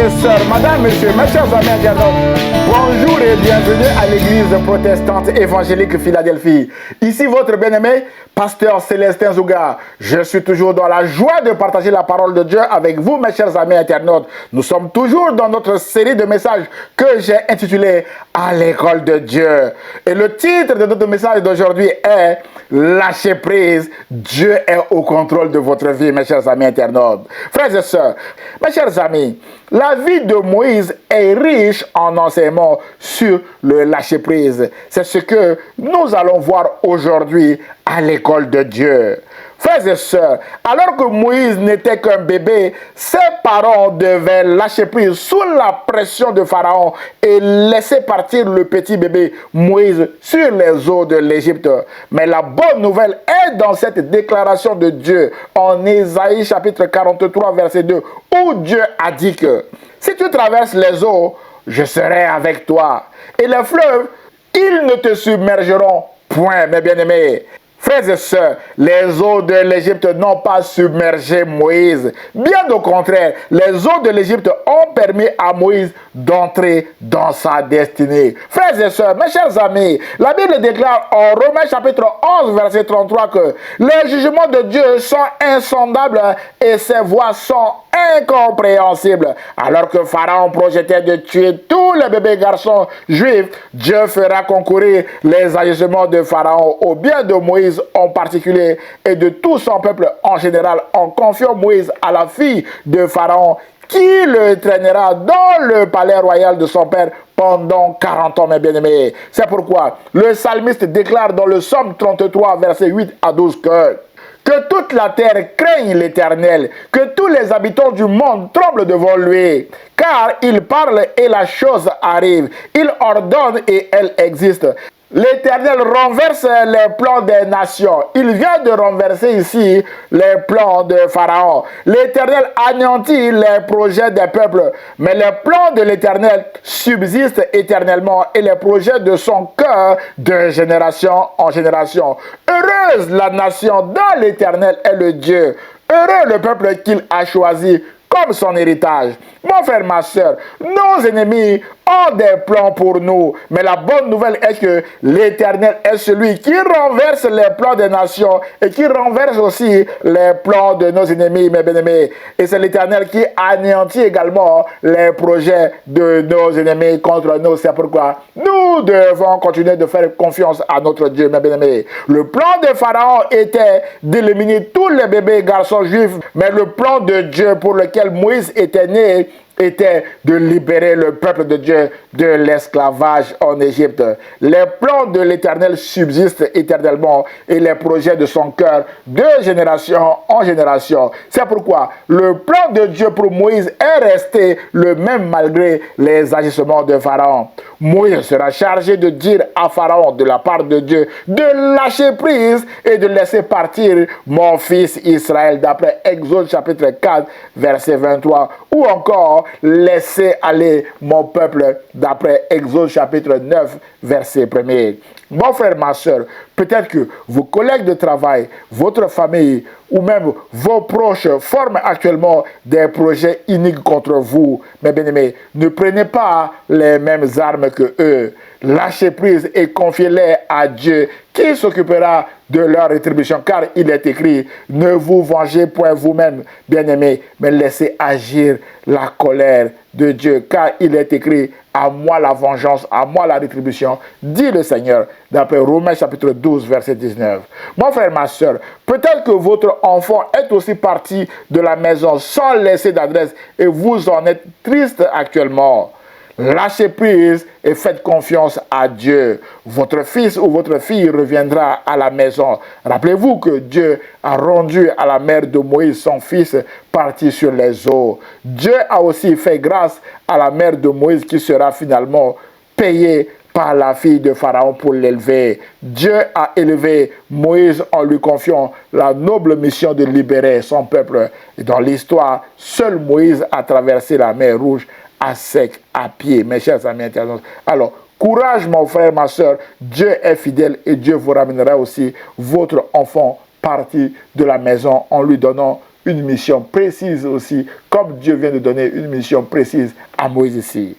et sœurs, madame, monsieur, mes chers amis internautes, bonjour et bienvenue à l'église protestante évangélique Philadelphie. Ici votre bien-aimé, pasteur Célestin Zouga. Je suis toujours dans la joie de partager la parole de Dieu avec vous, mes chers amis internautes. Nous sommes toujours dans notre série de messages que j'ai intitulé À l'école de Dieu. Et le titre de notre message d'aujourd'hui est Lâchez prise, Dieu est au contrôle de votre vie, mes chers amis internautes. Frères et sœurs, mes chers amis, la vie de Moïse est riche en enseignements sur le lâcher-prise. C'est ce que nous allons voir aujourd'hui à l'école de Dieu. Frères et sœurs, alors que Moïse n'était qu'un bébé, ses parents devaient lâcher prise sous la pression de Pharaon et laisser partir le petit bébé Moïse sur les eaux de l'Égypte. Mais la bonne nouvelle est dans cette déclaration de Dieu en Ésaïe chapitre 43 verset 2 où Dieu a dit que si tu traverses les eaux, je serai avec toi. Et les fleuves, ils ne te submergeront point, mes bien-aimés. Frères et sœurs, les eaux de l'Égypte n'ont pas submergé Moïse. Bien au contraire, les eaux de l'Égypte ont permis à Moïse d'entrer dans sa destinée. Frères et sœurs, mes chers amis, la Bible déclare en Romains chapitre 11, verset 33 que les jugements de Dieu sont insondables et ses voies sont incompréhensibles. Alors que Pharaon projetait de tuer tous les bébés garçons juifs, Dieu fera concourir les agissements de Pharaon au bien de Moïse en particulier et de tout son peuple en général en confiant Moïse à la fille de Pharaon qui le traînera dans le palais royal de son père pendant 40 ans, mes bien-aimés. C'est pourquoi le psalmiste déclare dans le psaume 33, versets 8 à 12 que toute la terre craigne l'Éternel, que tous les habitants du monde tremblent devant lui. Car il parle et la chose arrive. Il ordonne et elle existe. L'Éternel renverse les plans des nations. Il vient de renverser ici les plans de Pharaon. L'Éternel anéantit les projets des peuples. Mais les plans de l'Éternel subsistent éternellement et les projets de son cœur de génération en génération. Heureuse la nation dont l'Éternel est le Dieu. Heureux le peuple qu'il a choisi comme son héritage. Mon frère, ma soeur, nos ennemis ont des plans pour nous. Mais la bonne nouvelle est que l'Éternel est celui qui renverse les plans des nations et qui renverse aussi les plans de nos ennemis, mes bien-aimés. Et c'est l'Éternel qui anéantit également les projets de nos ennemis contre nous. C'est pourquoi nous devons continuer de faire confiance à notre Dieu, mes bien-aimés. Le plan de Pharaon était d'éliminer tous les bébés garçons juifs, mais le plan de Dieu pour lequel Moïse était né était de libérer le peuple de Dieu de l'esclavage en Égypte. Les plans de l'Éternel subsistent éternellement et les projets de son cœur de génération en génération. C'est pourquoi le plan de Dieu pour Moïse est resté le même malgré les agissements de Pharaon. Moïse sera chargé de dire à Pharaon de la part de Dieu de lâcher prise et de laisser partir mon fils Israël d'après Exode chapitre 4 verset 23 ou encore laissez aller mon peuple d'après Exode chapitre 9 verset 1er. Mon frère, ma soeur, peut-être que vos collègues de travail, votre famille ou même vos proches forment actuellement des projets iniques contre vous. Mais bien aimés, ne prenez pas les mêmes armes que eux. Lâchez prise et confiez-les à Dieu qui s'occupera de leur rétribution. Car il est écrit, ne vous vengez point vous-même, bien-aimés, mais laissez agir la colère de Dieu. Car il est écrit, à moi la vengeance, à moi la rétribution, dit le Seigneur, d'après Romains chapitre 12, verset 19. Mon frère, ma soeur, peut-être que votre enfant est aussi parti de la maison sans laisser d'adresse et vous en êtes triste actuellement. Lâchez prise et faites confiance à Dieu. Votre fils ou votre fille reviendra à la maison. Rappelez-vous que Dieu a rendu à la mère de Moïse son fils parti sur les eaux. Dieu a aussi fait grâce à la mère de Moïse qui sera finalement payée par la fille de Pharaon pour l'élever. Dieu a élevé Moïse en lui confiant la noble mission de libérer son peuple. Et dans l'histoire, seul Moïse a traversé la mer Rouge à sec, à pied, mes chers amis internautes. Alors, courage mon frère, ma soeur, Dieu est fidèle et Dieu vous ramènera aussi votre enfant parti de la maison en lui donnant une mission précise aussi, comme Dieu vient de donner une mission précise à Moïse ici.